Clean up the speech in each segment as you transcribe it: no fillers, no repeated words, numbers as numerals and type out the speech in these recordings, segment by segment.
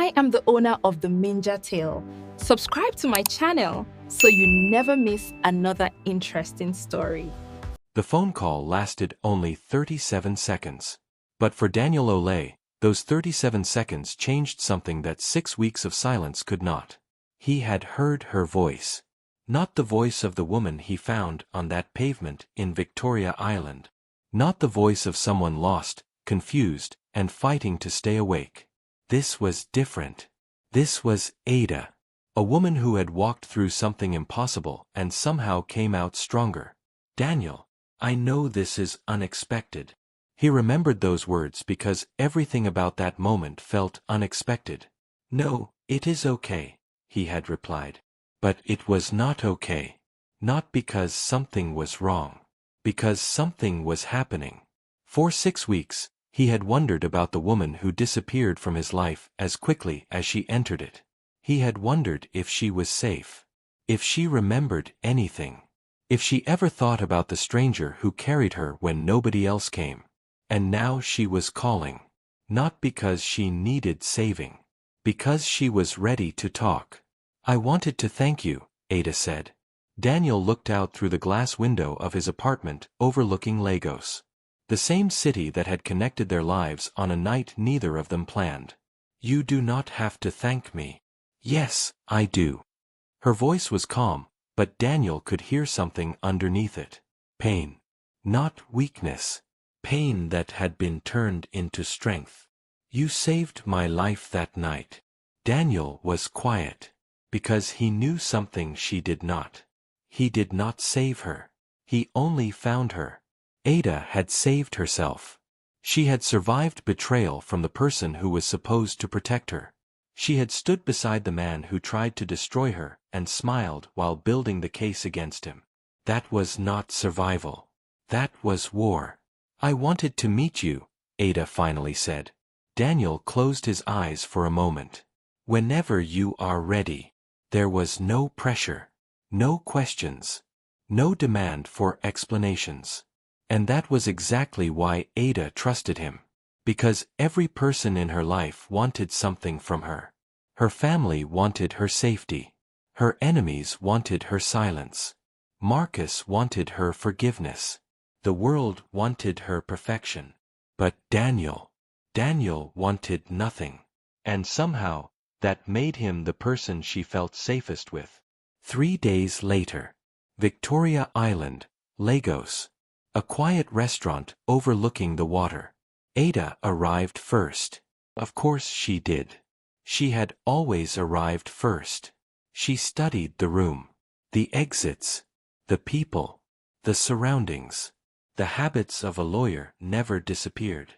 I am the owner of the Minja Tale. Subscribe to my channel so you never miss another interesting story. The phone call lasted only 37 seconds. But for Daniel Ole, those 37 seconds changed something that 6 weeks of silence could not. He had heard her voice. Not the voice of the woman he found on that pavement in Victoria Island. Not the voice of someone lost, confused, and fighting to stay awake. This was different. This was Ada. A woman who had walked through something impossible and somehow came out stronger. Daniel, I know this is unexpected. He remembered those words because everything about that moment felt unexpected. No, it is okay, he had replied. But it was not okay. Not because something was wrong. Because something was happening. For 6 weeks, he had wondered about the woman who disappeared from his life as quickly as she entered it. He had wondered if she was safe. If she remembered anything. If she ever thought about the stranger who carried her when nobody else came. And now she was calling. Not because she needed saving. Because she was ready to talk. I wanted to thank you, Ada said. Daniel looked out through the glass window of his apartment overlooking Lagos. The same city that had connected their lives on a night neither of them planned. You do not have to thank me. Yes, I do. Her voice was calm, but Daniel could hear something underneath it. Pain. Not weakness. Pain that had been turned into strength. You saved my life that night. Daniel was quiet. Because he knew something she did not. He did not save her. He only found her. Ada had saved herself. She had survived betrayal from the person who was supposed to protect her. She had stood beside the man who tried to destroy her and smiled while building the case against him. That was not survival. That was war. I wanted to meet you, Ada finally said. Daniel closed his eyes for a moment. Whenever you are ready. There was no pressure. No questions. No demand for explanations. And that was exactly why Ada trusted him. Because every person in her life wanted something from her. Her family wanted her safety. Her enemies wanted her silence. Marcus wanted her forgiveness. The world wanted her perfection. But Daniel wanted nothing. And somehow, that made him the person she felt safest with. 3 days later. Victoria Island, Lagos. A quiet restaurant overlooking the water. Ada arrived first. Of course she did. She had always arrived first. She studied the room. The exits. The people. The surroundings. The habits of a lawyer never disappeared.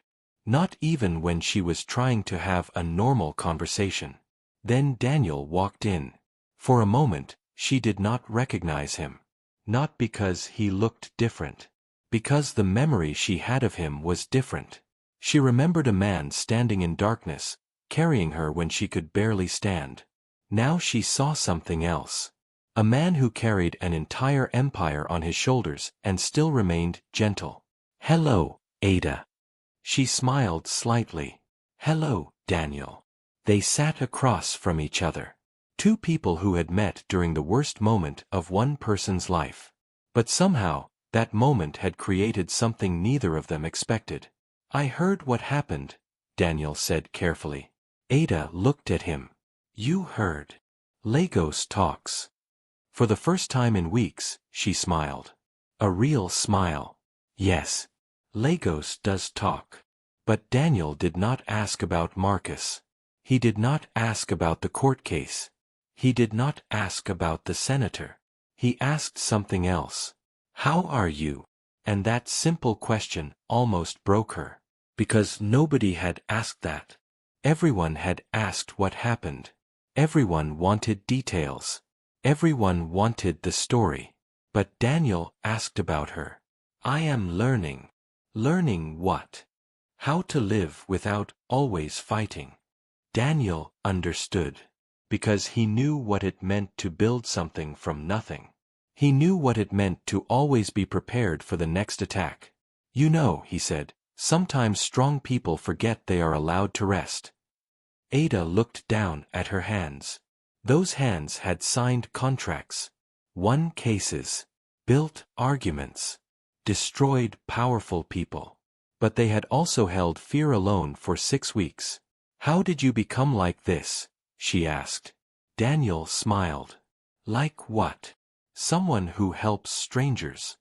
Not even when she was trying to have a normal conversation. Then Daniel walked in. For a moment, she did not recognize him. Not because he looked different. Because the memory she had of him was different. She remembered a man standing in darkness, carrying her when she could barely stand. Now she saw something else. A man who carried an entire empire on his shoulders and still remained gentle. Hello, Ada. She smiled slightly. Hello, Daniel. They sat across from each other. Two people who had met during the worst moment of one person's life. But somehow, that moment had created something neither of them expected. I heard what happened, Daniel said carefully. Ada looked at him. You heard. Lagos talks. For the first time in weeks, she smiled. A real smile. Yes. Lagos does talk. But Daniel did not ask about Marcus. He did not ask about the court case. He did not ask about the senator. He asked something else. How are you? And that simple question almost broke her. Because nobody had asked that. Everyone had asked what happened. Everyone wanted details. Everyone wanted the story. But Daniel asked about her. I am learning. Learning what? How to live without always fighting. Daniel understood. Because he knew what it meant to build something from nothing. He knew what it meant to always be prepared for the next attack. You know, he said, sometimes strong people forget they are allowed to rest. Ada looked down at her hands. Those hands had signed contracts, won cases, built arguments, destroyed powerful people. But they had also held fear alone for 6 weeks. "How did you become like this?" she asked. Daniel smiled. "Like what?" "Someone who helps strangers."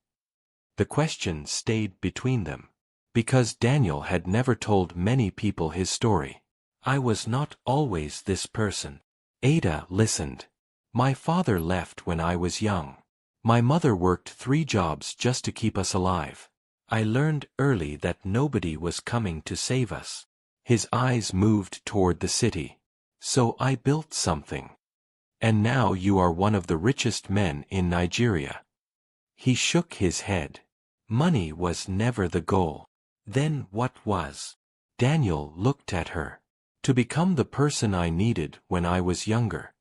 The question stayed between them. Because Daniel had never told many people his story. "I was not always this person." Ada listened. "My father left when I was young. My mother worked 3 jobs just to keep us alive. I learned early that nobody was coming to save us." His eyes moved toward the city. "So I built something. And now you are one of the richest men in Nigeria." He shook his head. "Money was never the goal." "Then what was?" Daniel looked at her. "To become the person I needed when I was younger."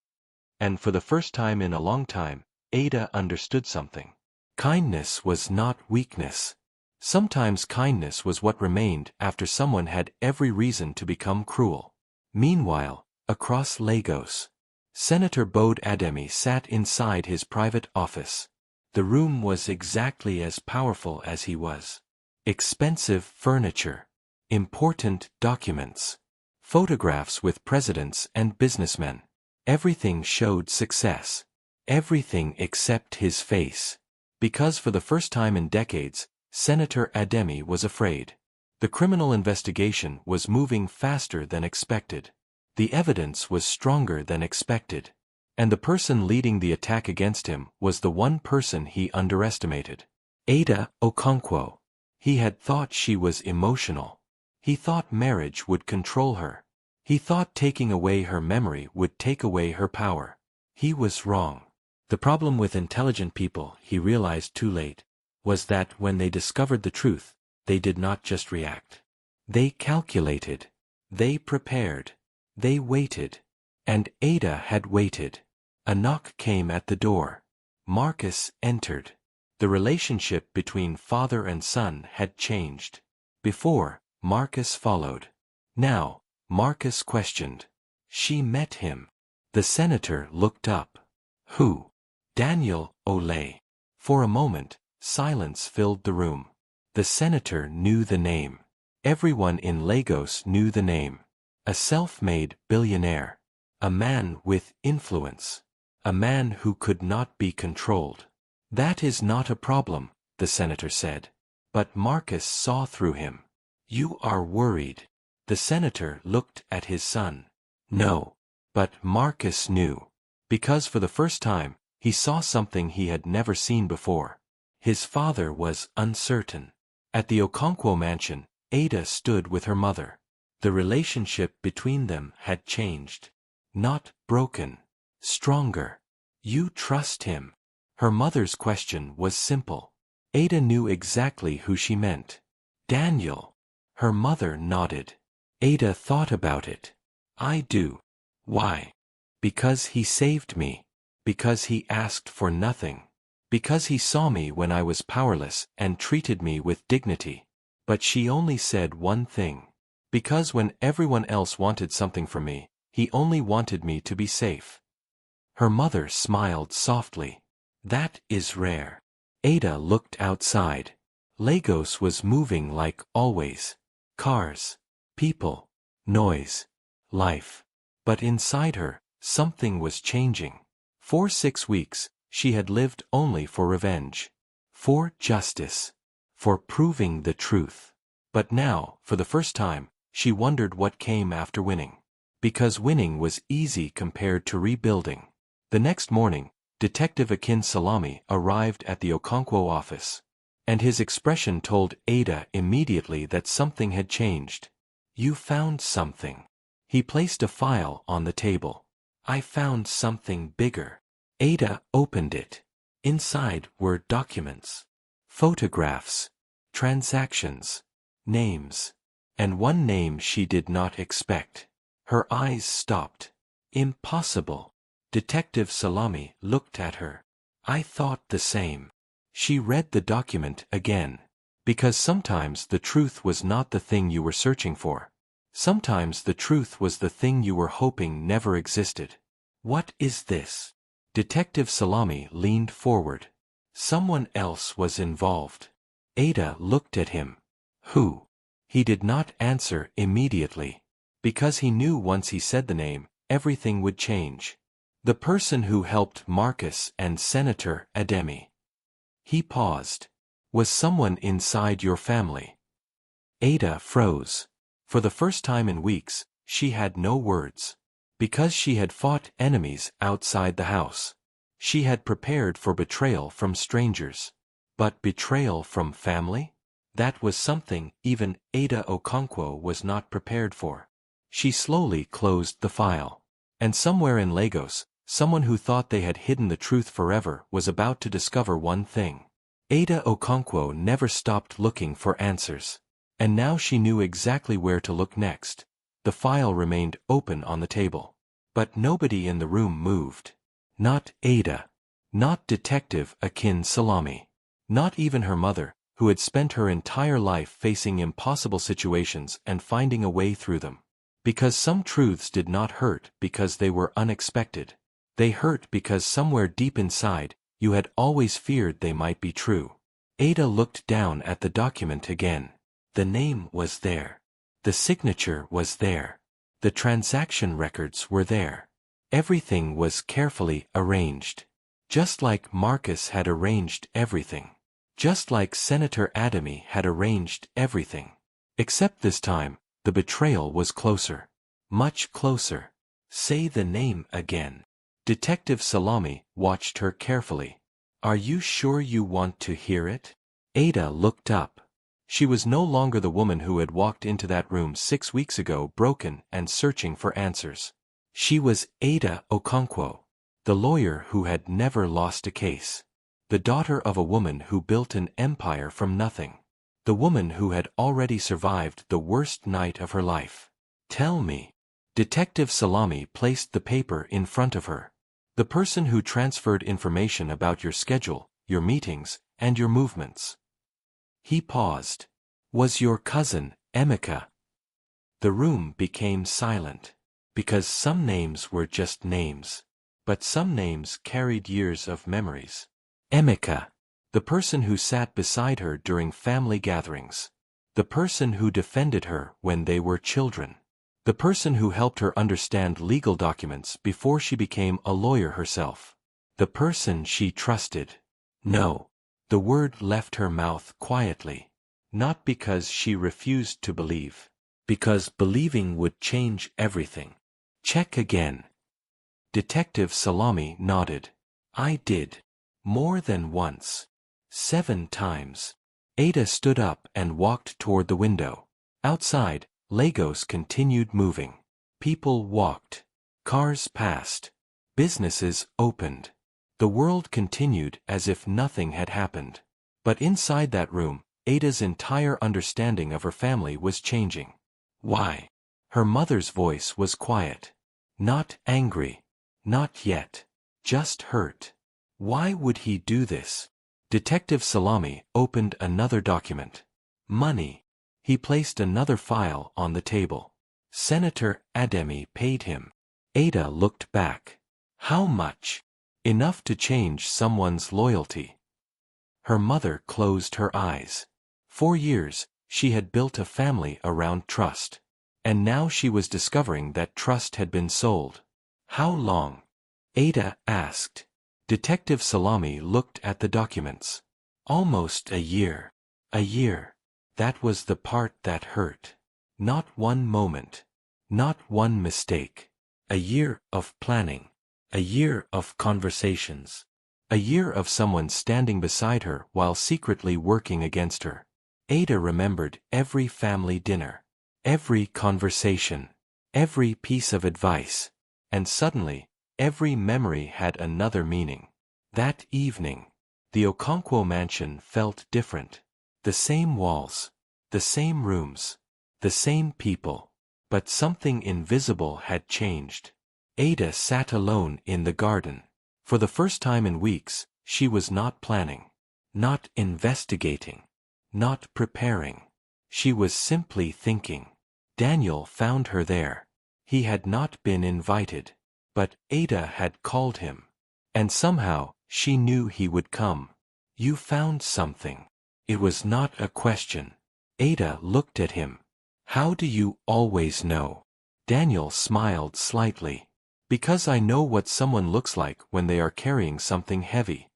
And for the first time in a long time, Ada understood something. Kindness was not weakness. Sometimes kindness was what remained after someone had every reason to become cruel. Meanwhile, across Lagos, Senator Bode Ademi sat inside his private office. The room was exactly as powerful as he was. Expensive furniture, important documents, photographs with presidents and businessmen. Everything showed success. Everything except his face. Because for the first time in decades, Senator Ademi was afraid. The criminal investigation was moving faster than expected. The evidence was stronger than expected. And the person leading the attack against him was the one person he underestimated. Ada Okonkwo. He had thought she was emotional. He thought marriage would control her. He thought taking away her memory would take away her power. He was wrong. The problem with intelligent people, he realized too late, was that when they discovered the truth, they did not just react. They calculated. They prepared. They waited. And Ada had waited. A knock came at the door. Marcus entered. The relationship between father and son had changed. Before, Marcus followed. Now, Marcus questioned. She met him. The senator looked up. "Who?" "Daniel Ole." For a moment, silence filled the room. The senator knew the name. Everyone in Lagos knew the name. A self-made billionaire. A man with influence. A man who could not be controlled. "That is not a problem," the senator said. But Marcus saw through him. "You are worried." The senator looked at his son. No. But Marcus knew. Because for the first time, he saw something he had never seen before. His father was uncertain. At the Okonkwo mansion, Ada stood with her mother. The relationship between them had changed. Not broken. Stronger. "You trust him?" Her mother's question was simple. Ada knew exactly who she meant. "Daniel." Her mother nodded. Ada thought about it. "I do." "Why?" "Because he saved me. Because he asked for nothing. Because he saw me when I was powerless and treated me with dignity." But she only said one thing. "Because when everyone else wanted something from me, he only wanted me to be safe." Her mother smiled softly. "That is rare." Ada looked outside. Lagos was moving like always. Cars, people, noise, life. But inside her, something was changing. For 6 weeks, she had lived only for revenge. For justice. For proving the truth. But now, for the first time, she wondered what came after winning. Because winning was easy compared to rebuilding. The next morning, Detective Akin Salami arrived at the Okonkwo office. And his expression told Ada immediately that something had changed. "You found something." He placed a file on the table. "I found something bigger." Ada opened it. Inside were documents. Photographs. Transactions. Names. And one name she did not expect. Her eyes stopped. "Impossible." Detective Salami looked at her. "I thought the same." She read the document again. Because sometimes the truth was not the thing you were searching for. Sometimes the truth was the thing you were hoping never existed. What is this? Detective Salami leaned forward. Someone else was involved. Ada looked at him. Who? He did not answer immediately. Because he knew once he said the name, everything would change. The person who helped Marcus and Senator Ademi. He paused. Was someone inside your family? Ada froze. For the first time in weeks, she had no words. Because she had fought enemies outside the house. She had prepared for betrayal from strangers. But betrayal from family? That was something even Ada Okonkwo was not prepared for. She slowly closed the file. And somewhere in Lagos, someone who thought they had hidden the truth forever was about to discover one thing. Ada Okonkwo never stopped looking for answers. And now she knew exactly where to look next. The file remained open on the table. But nobody in the room moved. Not Ada. Not Detective Akin Salami. Not even her mother, who had spent her entire life facing impossible situations and finding a way through them. Because some truths did not hurt because they were unexpected. They hurt because somewhere deep inside, you had always feared they might be true. Ada looked down at the document again. The name was there. The signature was there. The transaction records were there. Everything was carefully arranged. Just like Marcus had arranged everything. Just like Senator Ademi had arranged everything. Except this time, the betrayal was closer. Much closer. Say the name again. Detective Salami watched her carefully. Are you sure you want to hear it? Ada looked up. She was no longer the woman who had walked into that room 6 weeks ago broken and searching for answers. She was Ada Okonkwo, the lawyer who had never lost a case. The daughter of a woman who built an empire from nothing. The woman who had already survived the worst night of her life. Tell me. Detective Salami placed the paper in front of her. The person who transferred information about your schedule, your meetings, and your movements. He paused. Was your cousin, Emeka? The room became silent. Because some names were just names. But some names carried years of memories. Emeka. The person who sat beside her during family gatherings. The person who defended her when they were children. The person who helped her understand legal documents before she became a lawyer herself. The person she trusted. No. The word left her mouth quietly. Not because she refused to believe. Because believing would change everything. Check again. Detective Salami nodded. I did. More than once. 7 times. Ada stood up and walked toward the window. Outside, Lagos continued moving. People walked. Cars passed. Businesses opened. The world continued as if nothing had happened. But inside that room, Ada's entire understanding of her family was changing. Why? Her mother's voice was quiet. Not angry. Not yet. Just hurt. Why would he do this? Detective Salami opened another document. Money. He placed another file on the table. Senator Ademi paid him. Ada looked back. How much? Enough to change someone's loyalty. Her mother closed her eyes. For years, she had built a family around trust. And now she was discovering that trust had been sold. How long? Ada asked. Detective Salami looked at the documents. Almost a year. A year. That was the part that hurt. Not one moment. Not one mistake. A year of planning. A year of conversations. A year of someone standing beside her while secretly working against her. Ada remembered every family dinner. Every conversation. Every piece of advice. And suddenly, every memory had another meaning. That evening, the Okonkwo mansion felt different. The same walls. The same rooms. The same people. But something invisible had changed. Ada sat alone in the garden. For the first time in weeks, she was not planning. Not investigating. Not preparing. She was simply thinking. Daniel found her there. He had not been invited, but Ada had called him. And somehow, she knew he would come. You found something. It was not a question. Ada looked at him. How do you always know? Daniel smiled slightly. Because I know what someone looks like when they are carrying something heavy.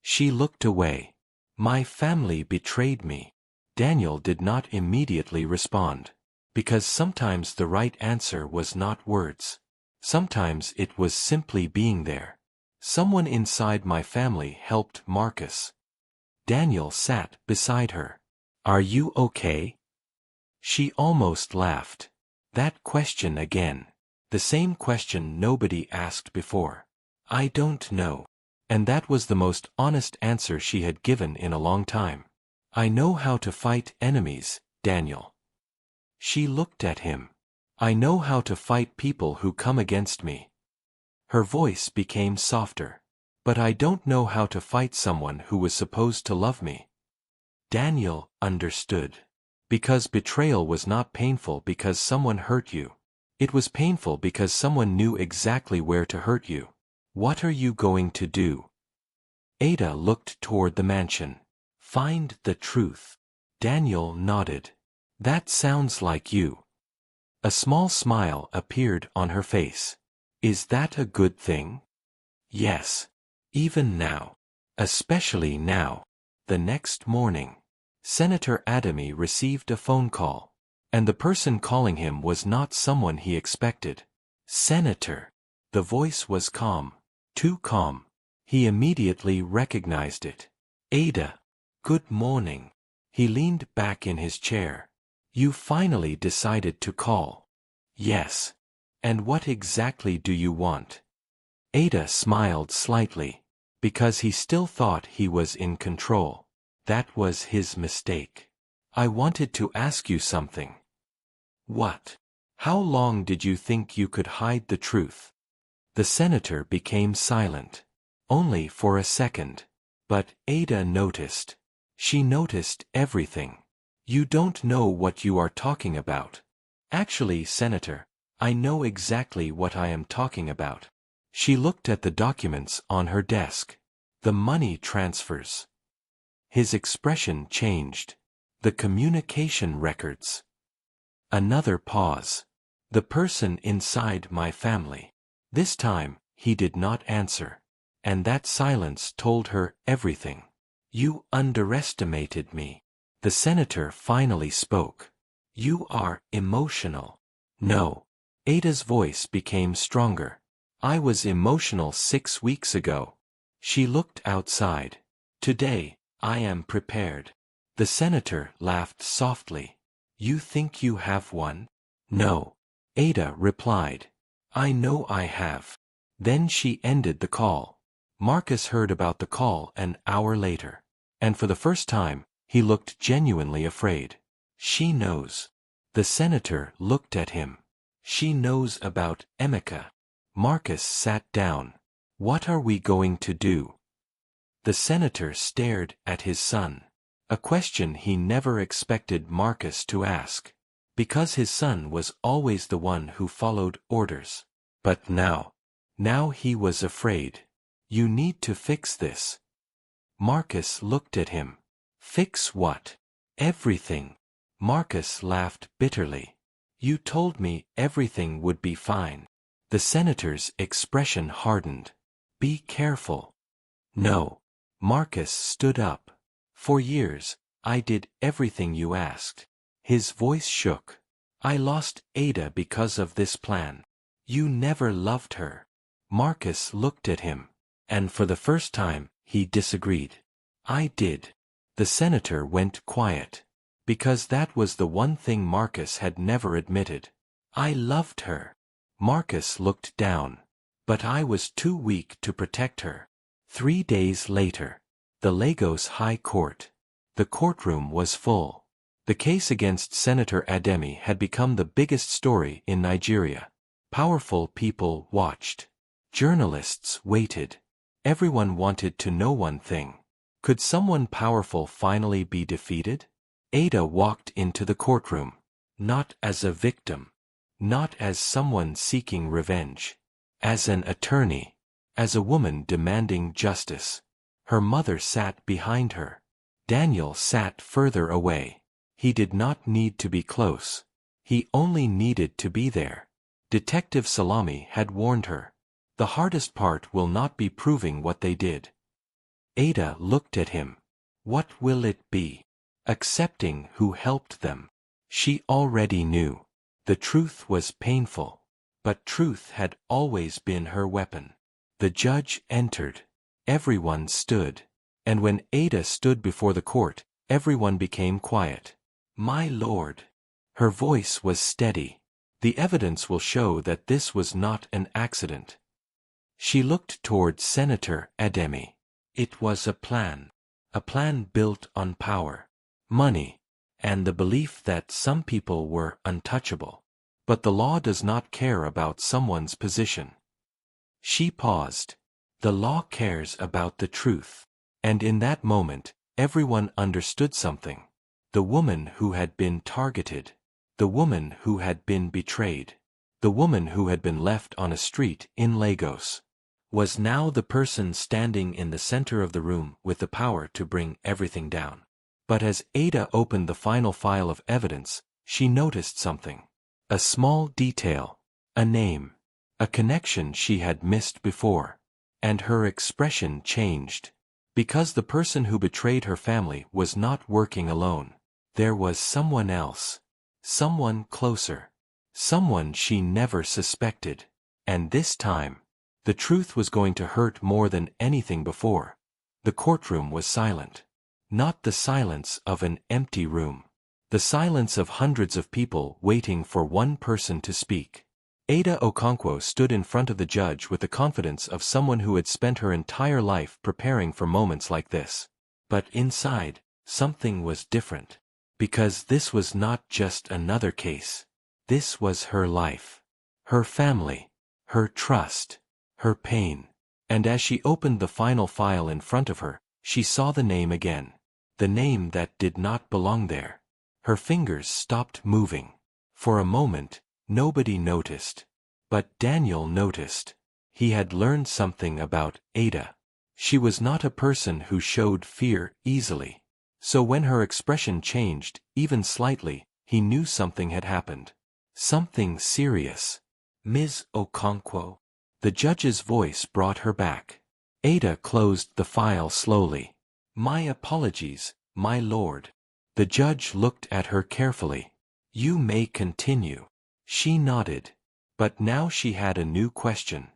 She looked away. My family betrayed me. Daniel did not immediately respond. Because sometimes the right answer was not words. Sometimes it was simply being there. Someone inside my family helped Marcus. Daniel sat beside her. Are you okay? She almost laughed. That question again. The same question nobody asked before. I don't know. And that was the most honest answer she had given in a long time. I know how to fight enemies, Daniel. She looked at him. I know how to fight people who come against me. Her voice became softer. But I don't know how to fight someone who was supposed to love me. Daniel understood. Because betrayal was not painful because someone hurt you. It was painful because someone knew exactly where to hurt you. What are you going to do? Ada looked toward the mansion. Find the truth. Daniel nodded. That sounds like you. A small smile appeared on her face. Is that a good thing? Yes. Even now. Especially now. The next morning, Senator Adamy received a phone call. And the person calling him was not someone he expected. Senator. The voice was calm. Too calm. He immediately recognized it. Ada. Good morning. He leaned back in his chair. You finally decided to call. Yes. And what exactly do you want? Ada smiled slightly. Because he still thought he was in control. That was his mistake. I wanted to ask you something. What? How long did you think you could hide the truth? The senator became silent. Only for a second. But Ada noticed. She noticed everything. You don't know what you are talking about. Actually, Senator, I know exactly what I am talking about. She looked at the documents on her desk. The money transfers. His expression changed. The communication records. Another pause. The person inside my family. This time, he did not answer. And that silence told her everything. You underestimated me. The senator finally spoke. You are emotional. No. Ada's voice became stronger. I was emotional 6 weeks ago. She looked outside. Today, I am prepared. The senator laughed softly. You think you have won? No. Ada replied. I know I have. Then she ended the call. Marcus heard about the call an hour later. And for the first time, he looked genuinely afraid. She knows. The senator looked at him. She knows about Emeka. Marcus sat down. What are we going to do? The senator stared at his son. A question he never expected Marcus to ask. Because his son was always the one who followed orders. But now he was afraid. You need to fix this. Marcus looked at him. Fix what? Everything. Marcus laughed bitterly. You told me everything would be fine. The senator's expression hardened. Be careful. No. Marcus stood up. For years, I did everything you asked. His voice shook. I lost Ada because of this plan. You never loved her. Marcus looked at him. And for the first time, he disagreed. I did. The senator went quiet. Because that was the one thing Marcus had never admitted. I loved her. Marcus looked down. But I was too weak to protect her. 3 days later. The Lagos High Court. The courtroom was full. The case against Senator Ademy had become the biggest story in Nigeria. Powerful people watched. Journalists waited. Everyone wanted to know one thing. Could someone powerful finally be defeated? Ada walked into the courtroom. Not as a victim. Not as someone seeking revenge. As an attorney. As a woman demanding justice. Her mother sat behind her. Daniel sat further away. He did not need to be close. He only needed to be there. Detective Salami had warned her. The hardest part will not be proving what they did. Ada looked at him. What will it be? Accepting who helped them. She already knew. The truth was painful. But truth had always been her weapon. The judge entered. Everyone stood. And when Ada stood before the court, everyone became quiet. My lord. Her voice was steady. The evidence will show that this was not an accident. She looked toward Senator Ademi. It was a plan. A plan built on power, money, and the belief that some people were untouchable. But the law does not care about someone's position. She paused. The law cares about the truth. And in that moment, everyone understood something. The woman who had been targeted. The woman who had been betrayed. The woman who had been left on a street in Lagos. Was now the person standing in the center of the room with the power to bring everything down. But as Ada opened the final file of evidence, she noticed something. A small detail. A name. A connection she had missed before. And her expression changed. Because the person who betrayed her family was not working alone. There was someone else. Someone closer. Someone she never suspected. And this time, the truth was going to hurt more than anything before. The courtroom was silent. Not the silence of an empty room. The silence of hundreds of people waiting for one person to speak. Ada Okonkwo stood in front of the judge with the confidence of someone who had spent her entire life preparing for moments like this. But inside, something was different. Because this was not just another case. This was her life. Her family. Her trust. Her pain. And as she opened the final file in front of her, she saw the name again. The name that did not belong there. Her fingers stopped moving. For a moment, nobody noticed. But Daniel noticed. He had learned something about Ada. She was not a person who showed fear easily. So when her expression changed, even slightly, he knew something had happened. Something serious. Ms. Okonkwo. The judge's voice brought her back. Ada closed the file slowly. My apologies, my lord. The judge looked at her carefully. You may continue. She nodded. But now she had a new question.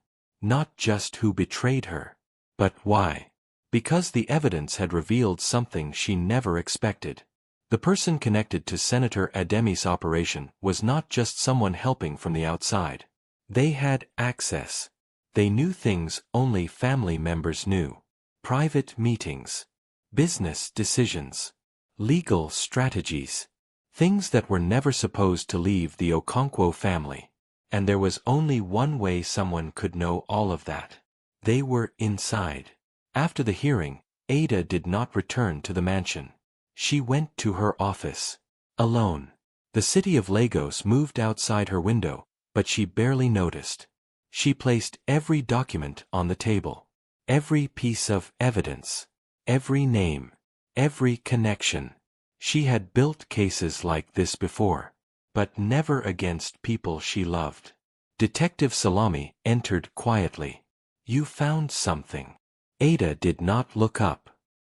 Not just who betrayed her. But why? Because the evidence had revealed something she never expected. The person connected to Senator Ademi's operation was not just someone helping from the outside. They had access. They knew things only family members knew. Private meetings. Business decisions. Legal strategies. Things that were never supposed to leave the Okonkwo family. And there was only one way someone could know all of that. They were inside. After the hearing, Ada did not return to the mansion. She went to her office. Alone. The city of Lagos moved outside her window, but she barely noticed. She placed every document on the table. Every piece of evidence. Every name. Every connection. She had built cases like this before. But never against people she loved. Detective Salami entered quietly. You found something. Ada did not look up.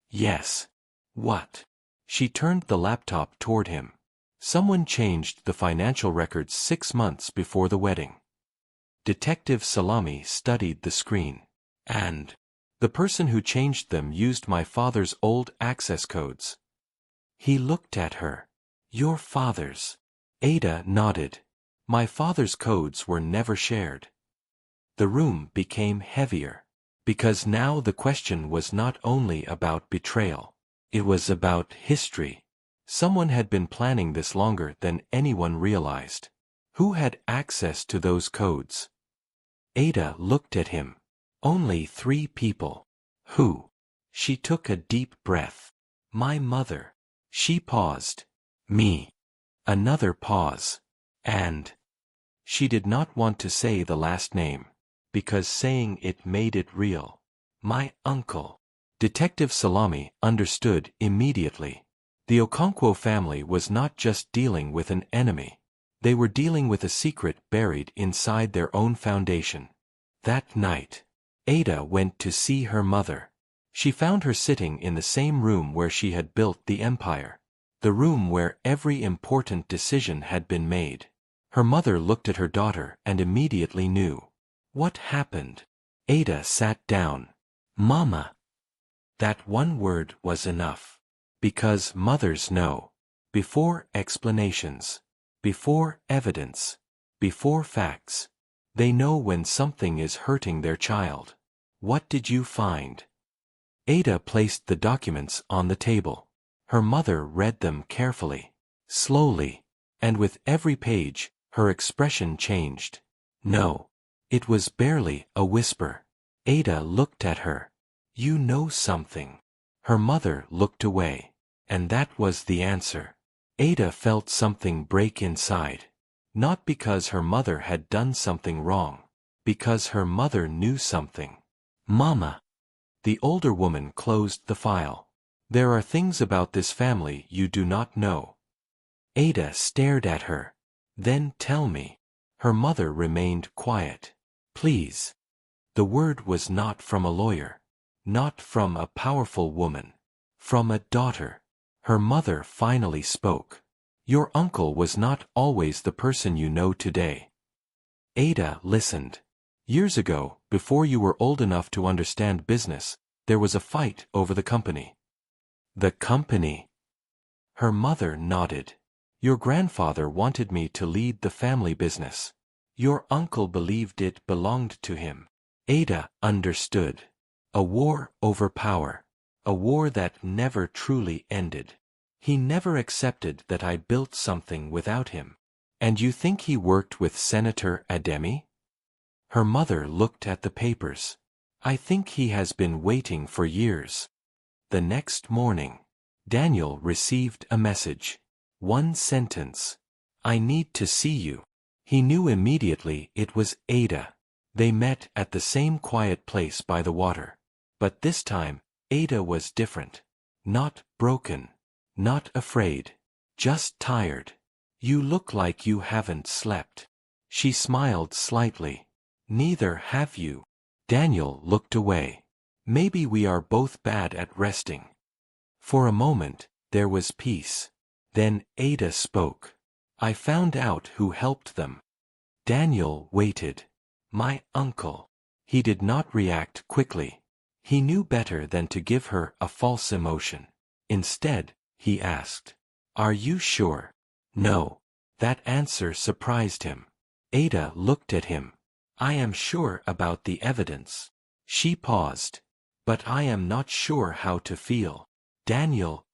Yes. What? She turned the laptop toward him. Someone changed the financial records 6 months before the wedding. Detective Salami studied the screen. And the person who changed them used my father's old access codes. He looked at her. Your father's. Ada nodded. My father's codes were never shared. The room became heavier. Because now the question was not only about betrayal. It was about history. Someone had been planning this longer than anyone realized. Who had access to those codes? Ada looked at him. Only 3 people. Who? She took a deep breath. My mother. She paused. Me. Another pause. And she did not want to say the last name, because saying it made it real. My uncle. Detective Salami understood immediately. The Okonkwo family was not just dealing with an enemy. They were dealing with a secret buried inside their own foundation. That night, Ada went to see her mother. She found her sitting in the same room where she had built the empire. The room where every important decision had been made. Her mother looked at her daughter and immediately knew. What happened? Ada sat down. Mama. That one word was enough. Because mothers know. Before explanations. Before evidence. Before facts. They know when something is hurting their child. What did you find? Ada placed the documents on the table. Her mother read them carefully. Slowly. And with every page, her expression changed. No. It was barely a whisper. Ada looked at her. You know something. Her mother looked away. And that was the answer. Ada felt something break inside. Not because her mother had done something wrong. Because her mother knew something. Mama. The older woman closed the file. There are things about this family you do not know. Ada stared at her. Then tell me. Her mother remained quiet. Please. The word was not from a lawyer. Not from a powerful woman. From a daughter. Her mother finally spoke. Your uncle was not always the person you know today. Ada listened. Years ago, before you were old enough to understand business, there was a fight over the company. The company? Her mother nodded. Your grandfather wanted me to lead the family business. Your uncle believed it belonged to him. Ada understood. A war over power. A war that never truly ended. He never accepted that I built something without him. And you think he worked with Senator Ademi? Her mother looked at the papers. I think he has been waiting for years. The next morning, Daniel received a message. One sentence. I need to see you. He knew immediately it was Ada. They met at the same quiet place by the water. But this time, Ada was different. Not broken. Not afraid. Just tired. You look like you haven't slept. She smiled slightly. Neither have you. Daniel looked away. Maybe we are both bad at resting. For a moment, there was peace. Then Ada spoke. I found out who helped them. Daniel waited. My uncle. He did not react quickly. He knew better than to give her a false emotion. Instead, he asked. Are you sure? No. That answer surprised him. Ada looked at him. I am sure about the evidence. She paused. But I am not sure how to feel. Daniel